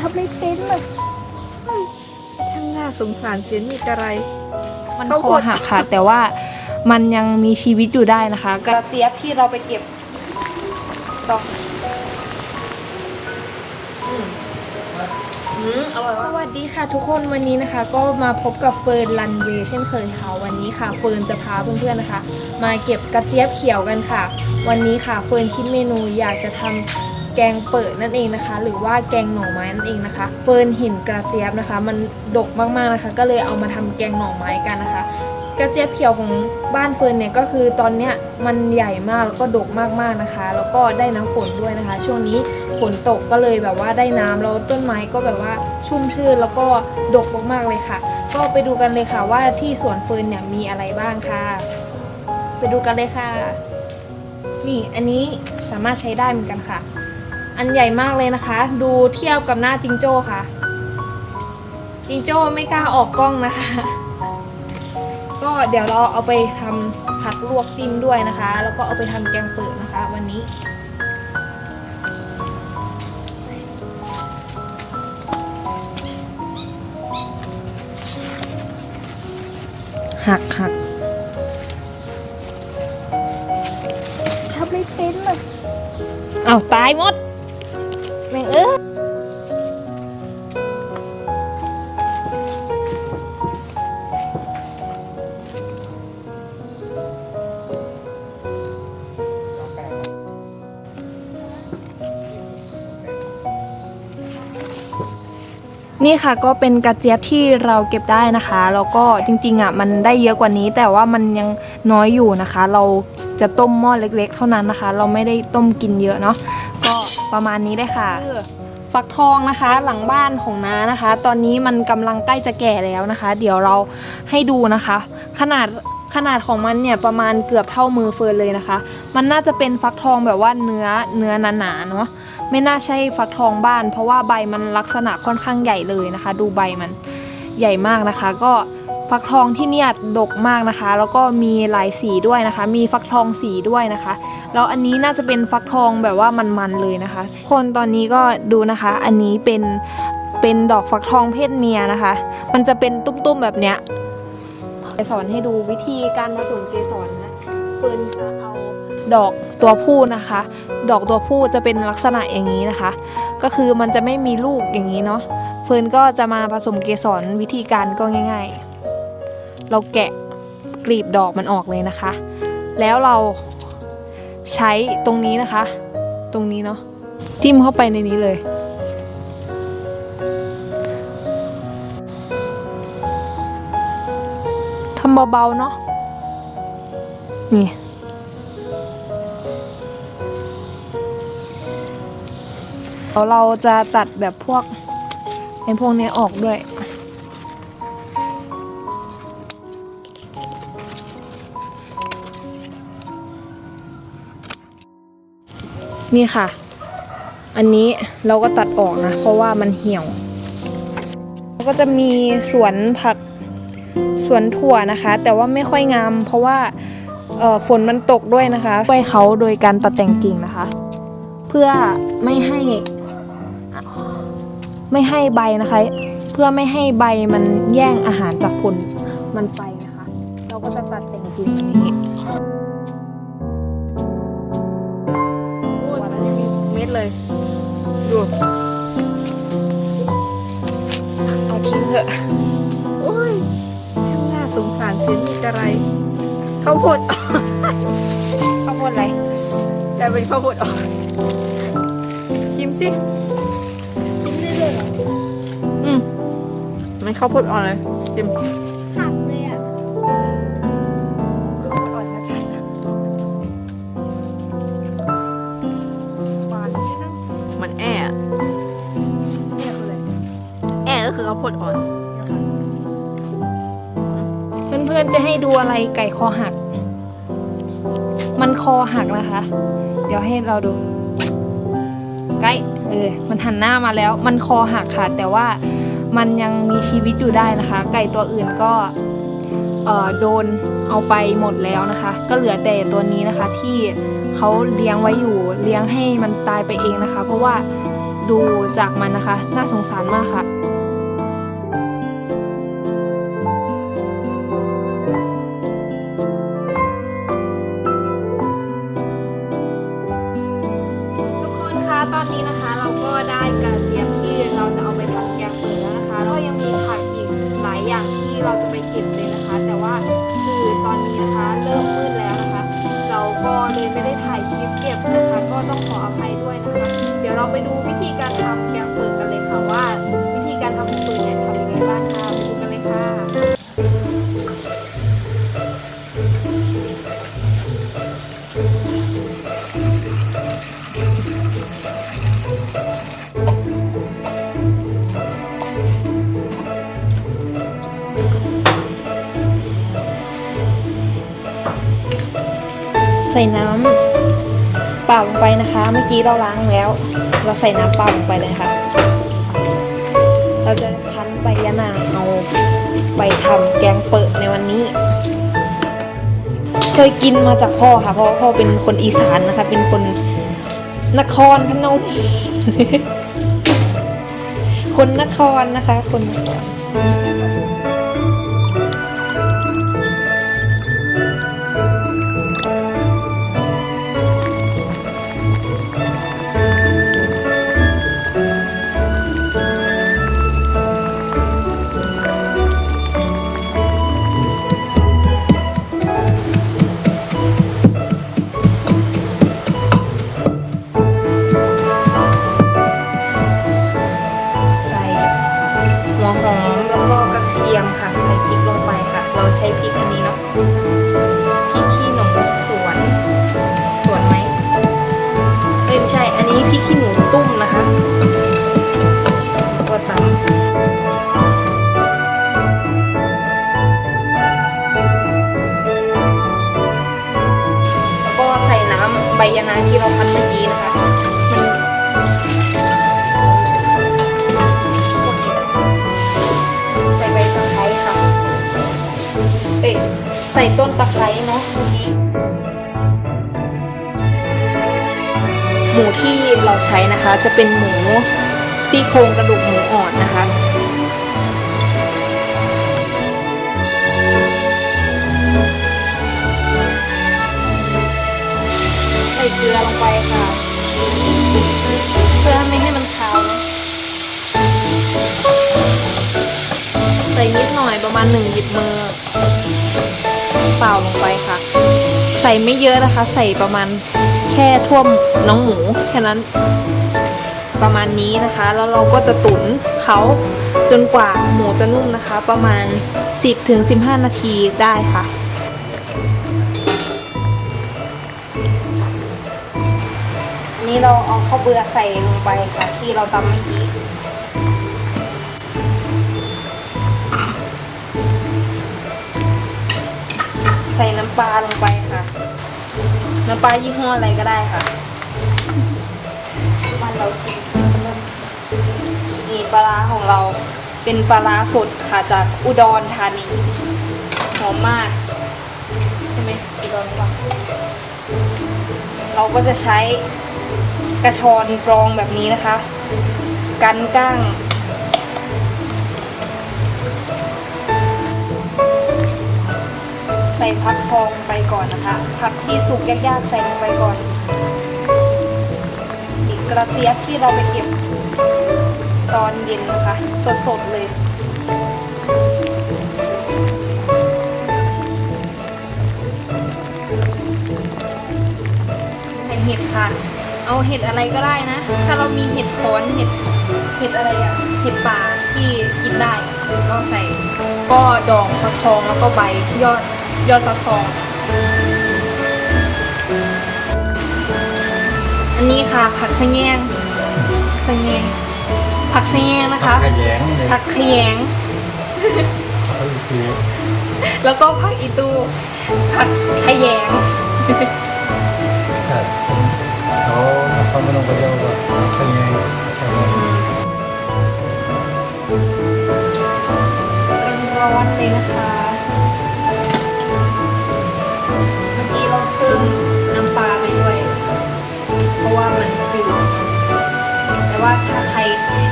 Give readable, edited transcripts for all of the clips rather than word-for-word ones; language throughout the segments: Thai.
ทำไม่เป็นเลยช่างน่าสงสารเสียนี่กระไรมันคอหักค่ะแต่ว่ามันยังมีชีวิตอยู่ได้นะคะกระเจี๊ยบที่เราไปเก็บต่อสวัสดีค่ะทุกคนวันนี้นะคะก็มาพบกับเฟิร์นรันเวย์เช่นเคยค่ะวันนี้ค่ะเฟิร์นจะพาเพื่อนๆนะคะมาเก็บกระเจี๊ยบเขียวกันค่ะวันนี้ค่ะเฟิร์นคิดเมนูอยากจะทำแกงเปิดนั่นเองนะคะหรือว่าแกงหน่อไม้นั่นเองนะคะเฟิร์นเห็นกระเจี๊ยบนะคะมันดกมากๆนะคะก็เลยเอามาทำแกงหน่อไม้กันนะคะกระเจี๊ยบเขียวของบ้านเฟิร์นเนี่ยก็คือตอนเนี้ยมันใหญ่มากแล้วก็ดกมากๆนะคะแล้วก็ได้น้ำฝนด้วยนะคะช่วงนี้ฝนตกก็เลยแบบว่าได้น้ำแล้วต้นไม้ก็แบบว่าชุ่มชื่นแล้วก็ดกมากๆเลยค่ะก็ไปดูกันเลยค่ะว่าที่สวนเฟิร์นเนี่ยมีอะไรบ้างค่ะไปดูกันเลยค่ะนี่อันนี้สามารถใช้ได้เหมือนกันค่ะอันใหญ่มากเลยนะคะดูเทียบกับหน้าจิงโจ้ค่ะจิงโจ้ไม่กล้าออกกล้องนะคะก็เดี๋ยวเราเอาไปทำผักลวกจิ้มด้วยนะคะแล้วก็เอาไปทำแกงเปิดนะคะวันนี้หักทำไม่เป็นเลยเอาตายหมดแม่งนี่ค่ะก็เป็นกระเจี๊ยบที่เราเก็บได้นะคะแล้วก็จริงๆอ่ะมันได้เยอะกว่านี้แต่ว่ามันยังน้อยอยู่นะคะเราจะต้มหม้อเล็กๆเท่านั้นนะคะเราไม่ได้ต้มกินเยอะเนาะก็ประมาณนี้ได้ค่ะฟักทองนะคะหลังบ้านของน้านะคะตอนนี้มันกำลังใกล้จะแก่แล้วนะคะเดี๋ยวเราให้ดูนะคะขนาดของมันเนี่ยประมาณเกือบเท่ามือเฟิร์นเลยนะคะมันน่าจะเป็นฟักทองแบบว่าเนื้อหนาๆเนาะไม่น่าใช่ฟักทองบ้านเพราะว่าใบมันลักษณะค่อนข้างใหญ่เลยนะคะดูใบมันใหญ่มากนะคะก็ฟักทองที่เนี่ยดกมากนะคะแล้วก็มีหลายสีด้วยนะคะมีฟักทองสีด้วยนะคะแล้วอันนี้น่าจะเป็นฟักทองแบบว่ามันๆเลยนะคะคนตอนนี้ก็ดูนะคะอันนี้เป็นดอกฟักทองเพศเมียนะคะมันจะเป็นตุ้มๆแบบเนี้ยจะสอนให้ดูวิธีการผสมเกสรนะเฟิร์นจะเอาดอกตัวผู้นะคะดอกตัวผู้จะเป็นลักษณะอย่างนี้นะคะก็คือมันจะไม่มีลูกอย่างนี้เนาะเฟิร์นก็จะมาผสมเกสรวิธีการก็ง่ายๆเราแกะกลีบดอกมันออกเลยนะคะแล้วเราใช้ตรงนี้นะคะตรงนี้เนาะจิ้มเข้าไปในนี้เลยทำเบาๆเนาะนี่เราจะตัดแบบพวกนี้ออกด้วยนี่ค่ะอันนี้เราก็ตัดออกนะเพราะว่ามันเหี่ยวแล้วก็จะมีสวนผักสวนถั่วนะคะแต่ว่าไม่ค่อยงามเพราะว่าฝนมันตกด้วยนะคะช่วยเขาโดยการตัดแต่งกิ่งนะคะเพื่อไม่ให้ใบนะคะเพื่อไม่ให้ใบมันแย่งอาหารจากฝนมันไปนะคะเราก็จะตัดแต่งกิ่งอย่างนี้โอ้ยมันไม่มีเม็ดเลยดูเอาทิ้งเถอะโอ้ยช่างน่าสงสารเสียนี่กระไรข้าวโพดข้าวโพดอะไรแต่เป็นข้าวโพดอ่อนชิมสิชิมได้เลยเหรอ ไม่ข้าวโพดอ่อนเลยชิม ผักเลยอ่ะ คืออ่อนนะจ๊ะหวานนิดนึง เหมือนแอ่อะ เนี่ยคืออะไร แอ่ก็คือข้าวโพดอ่อน เพื่อนๆจะให้ดูอะไรไก่คอหัก มันคอหักนะคะ เดี๋ยวให้เราดู ไก่มันหันหน้ามาแล้ว มันคอหักค่ะ แต่ว่ามันยังมีชีวิตอยู่ได้นะคะ ไก่ตัวอื่นก็โดนเอาไปหมดแล้วนะคะ ก็เหลือแต่ตัวนี้นะคะที่เขาเลี้ยงไว้อยู่ เลี้ยงให้มันตายไปเองนะคะ เพราะว่าดูจากมันนะคะ น่าสงสารมากค่ะ ทุกคนคะตอนนี้นะคะเราก็ได้กระเทียมที่เราจะเอาไปทำแกงเปิดแล้วนะคะแล้วก็ยังมีผักอีกหลายอย่างที่เราจะไปเก็บเลยนะคะ แต่ว่าคือตอนนี้นะคะเริ่มมืดแล้วนะคะ เราก็เลยไม่ได้ถ่ายคลิปเก็บนะคะ ก็ต้องขออภัยด้วยนะคะ เดี๋ยวเราไปดูวิธีการทำแกงเปิดกันเลยค่ะว่าวิธีการทำแกงเปิดเนี่ยทำยังไงบ้างค่ะไปดูกันเลยค่ะ ใส่น้ำเปล่าลงไปนะคะ เมื่อกี้เราล้างแล้ว เราใส่น้ำเปล่าลงไปเลยค่ะ เราจะคั้นใบยะนางเอาไปทำแกงเปิดในวันนี้ เคยกินมาจากพ่อค่ะเพราะว่าพ่อเป็นคนอีสานนะคะ เป็นคนนครพนม คนนครนะคะ คนนคร ใส่หัวหอมแล้วก็กระเทียมค่ะ ใส่พริกลงไปค่ะ เราใช้พริกอันนี้เนาะพริกขี้หนูสวนไหมไม่ใช่ อันนี้พริกขี้หนูตุ้มนะคะก็ตำแล้วก็ใส่น้ำใบยะนางที่เราคั้นเมื่อกี้นะคะใส่ใบตะไคร้ค่ะใส่ต้นตะไคร้เนาะหมูที่เราใช้นะคะจะเป็นหมูซี่โครงกระดูกหมูอ่อนนะคะใส่เกลือลงไปค่ะเพื่อไม่ให้มันคาวนะใส่นิดหน่อยประมาณ1 หยิบมือเปล่าลงไปค่ะใส่ไม่เยอะนะคะใส่ประมาณแค่ท่วมน้องหมูแค่นั้นประมาณนี้นะคะแล้วเราก็จะตุ๋นเขาจนกว่าหมูจะนุ่มนะคะประมาณ 10-15 นาทีได้ค่ะอันนี้เราเอาข้าวเบื่อใส่ลงไปค่ะที่เราตำเมื่อกี้ใส่น้ำปลาลงไปค่ะน้ำปลายี่ห้ออะไรก็ได้ค่ะบ้านเรากินนี่ปลาร้าของเราเป็นปลาร้าสดค่ะจากอุดรธานีหอมมากใช่ไหมอุดรหรือเปล่าเราก็จะใช้กระชอนกรองแบบนี้นะคะกันก้างใส่ผักทองไปก่อนนะคะผักที่สุกยากๆใส่ลงไปก่อนอีกกระเทียมที่เราไปเก็บตอนเย็นนะคะสดๆเลยใส่เห็ดค่ะเอาเห็ดอะไรก็ได้นะถ้าเรามีเห็ดขอนเห็ดอะไรอะเห็ดป่าที่กินได้ ก็ใส่ก็ดอกฟักทองแล้วก็ใบยอดฟักทองอันนี้ค่ะผักสะแงงผักสะแงงนะคะ ขยงเลย ผักขยง แล้วก็ผักอีตูผักขยง เขาไม่ต้องไปเยาว่าเสียง เป็นร้อนเลยนะคะเมื่อกี้เราเพิ่มน้ำปลาไปด้วยเพราะว่ามันจืดแต่ว่าถ้าใคร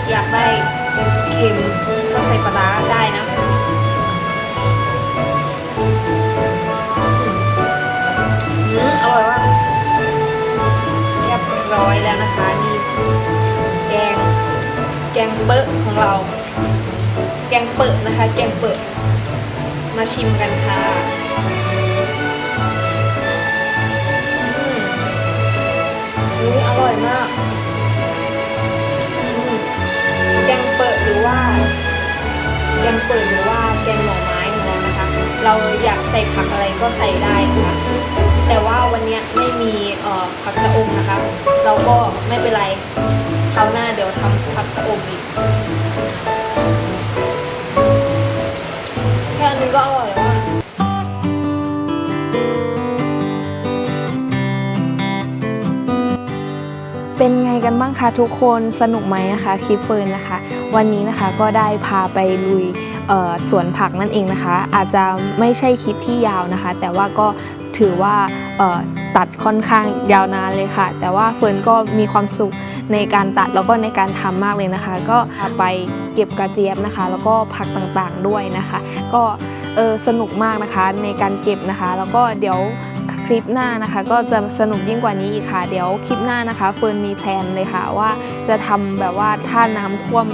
อยากได้เค็มก็ใส่ปลาร้าได้นะอร่อยมากเรียบร้อยแล้วนะคะนี่แกงเปิดของเราแกงเปิดนะคะแกงเปิดมาชิมกันค่ะอร่อยมากแกงเปิดหรือว่าแกงหน่อไม้ของเรานะคะเราอยากใส่ผักอะไรก็ใส่ได้นะคะแต่ว่าวันนี้ไม่มีผักชะอมนะคะ เราก็ไม่เป็นไรคราวหน้าเดี๋ยวทำผักชะอมอีกแค่อันนี้ก็อร่อยแล้วอะเป็นไงกันบ้างคะทุกคนสนุกไหมนะคะคลิปเฟิร์นนะคะ วันนี้นะคะก็ได้พาไปลุยสวนผักนั่นเองนะคะ อาจจะไม่ใช่คลิปที่ยาวนะคะ แต่ว่าก็ถือว่าตัดค่อนข้างยาวนานเลยค่ะ แต่ว่าเฟิร์นก็มีความสุขในการตัดแล้วก็ในการทำมากเลยนะคะ ก็ไปเก็บกระเจี๊ยบนะคะ แล้วก็ผักต่างๆด้วยนะคะ ก็สนุกมากนะคะในการเก็บนะคะ แล้วก็เดี๋ยวคลิปหน้านะคะก็จะสนุกยิ่งกว่านี้อีกค่ะเดี๋ยวคลิปหน้านะคะเฟิร์นมีแพลนเลยค่ะว่าจะทำแบบว่าถ้าน้ำท่วม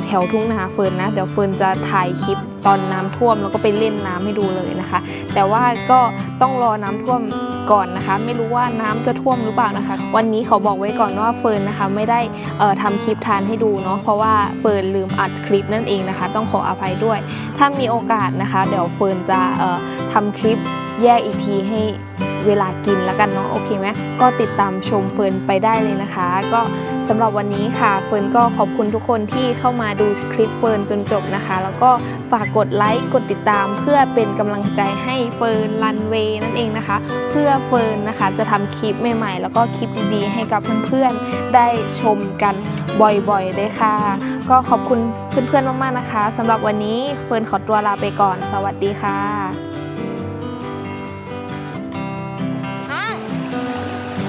แถวทุ่งนาเฟิร์นนะเดี๋ยวเฟิร์นจะถ่ายคลิปตอนน้ำท่วมแล้วก็ไปเล่นน้ำให้ดูเลยนะคะแต่ว่าก็ต้องรอน้ำท่วมก่อนนะคะไม่รู้ว่าน้ำจะท่วมหรือเปล่านะคะวันนี้เขาบอกไว้ก่อนว่าเฟิร์นนะคะไม่ได้ทำคลิปทานให้ดูเนาะเพราะว่าเฟิร์นลืมอัดคลิปนั่นเองนะคะต้องขออภัยด้วยถ้ามีโอกาสนะคะเดี๋ยวเฟิร์นจะทำคลิปแยกอีกทีให้เวลากินแล้วกันเนาะโอเคไหมก็ติดตามชมเฟิร์นไปได้เลยนะคะก็สำหรับวันนี้ค่ะเฟิร์นก็ขอบคุณทุกคนที่เข้ามาดูคลิปเฟิร์นจนจบนะคะแล้วก็ฝากกดไลค์กดติดตามเพื่อเป็นกำลังใจให้เฟิร์นรันเวย์นั่นเองนะคะเพื่อเฟิร์นนะคะจะทำคลิปใหม่ๆแล้วก็คลิปดีๆให้กับเพื่อนๆได้ชมกันบ่อยๆเลยค่ะก็ขอบคุณเพื่อนๆมากๆนะคะสำหรับวันนี้เฟิร์นขอตัวลาไปก่อนสวัสดีค่ะ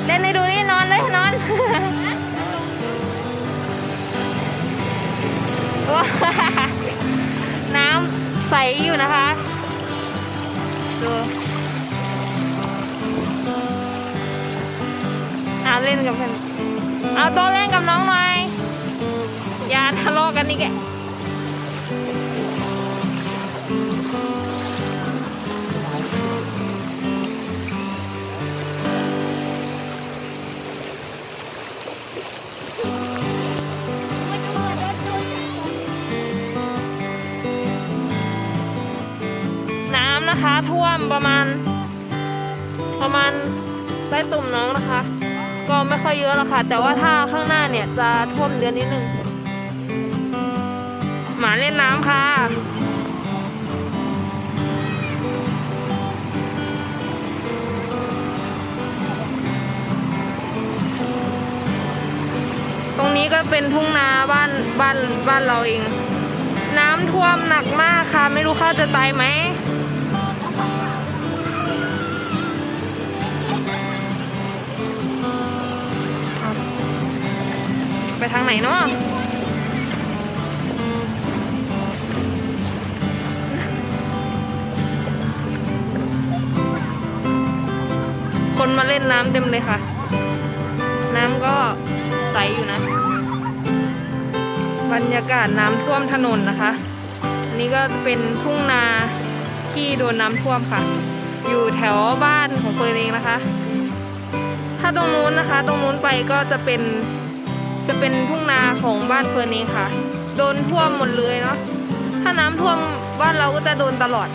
เล่นให้ดูนี่นอนเลยนอน น้ำใสอยู่นะคะดูเอาเล่นกับเพื่อนเอาโตเล่นกับน้องหน่อยอย่าทะเลาะกันนี่แกนะคะท่วมประมาณใต้ตุ่มน้องนะคะก็ไม่ค่อยเยอะหรอกค่ะแต่ว่าถ้าข้างหน้าเนี่ยจะท่วมเยอะนิดนึงหมาเล่นน้ำค่ะตรงนี้ก็เป็นทุ่งนาบ้านเราเองน้ำท่วมหนักมากค่ะไม่รู้ข้าวจะตายไหมไปทางไหนเนาะคนมาเล่นน้ำเต็มเลยค่ะน้ำก็ใสอยู่นะบรรยากาศน้ำท่วมถนนนะคะอันนี้ก็เป็นทุ่งนาที่โดนน้ำท่วมค่ะอยู่แถวบ้านของเฟิร์นเองนะคะถ้าตรงนู้นนะคะตรงนู้นไปก็จะเป็นทุ่งนาของบ้านเฟิร์นเองค่ะโดนท่วมหมดเลยเนาะ ถ้าน้ำท่วมบ้านเราก็จะโดนตลอด